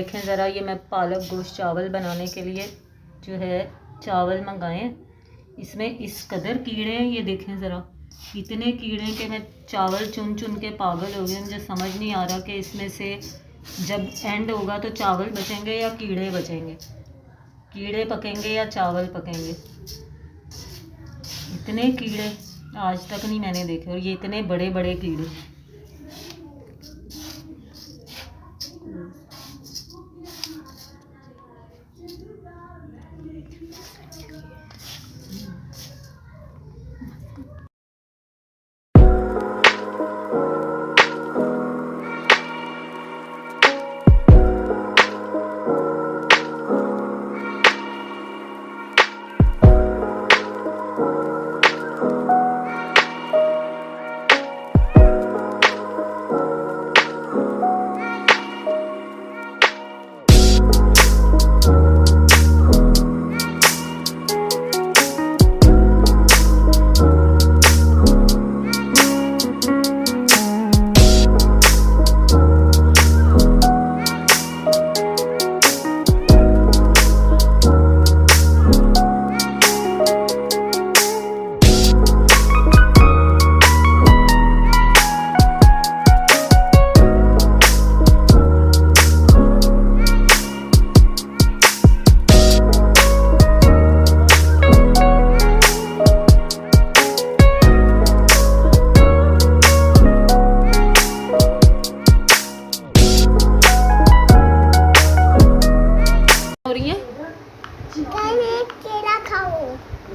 देखें ज़रा, ये मैं पालक गोश्त चावल बनाने के लिए जो है चावल मंगाए। इसमें इस कदर कीड़े हैं, ये देखें ज़रा, इतने कीड़े कि मैं चावल चुन चुन के पागल हो गए। मुझे समझ नहीं आ रहा कि इसमें से जब एंड होगा तो चावल बचेंगे या कीड़े बचेंगे, कीड़े पकेंगे या चावल पकेंगे। इतने कीड़े आज तक नहीं मैंने देखे, और ये इतने बड़े बड़े कीड़े।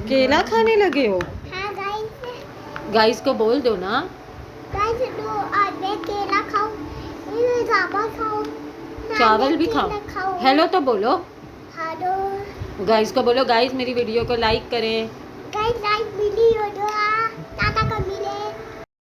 केला खाने लगे हो? हाँ गाइस। गाइस को बोल दो ना। गाइस दो आज मैं केला खाऊं, मैं चावल खाऊं, चावल भी खाओ। हेलो तो बोलो। हेलो गाइस को बोलो, गाइस मेरी वीडियो को लाइक करें। गाइस, लाइक वीडियो दो।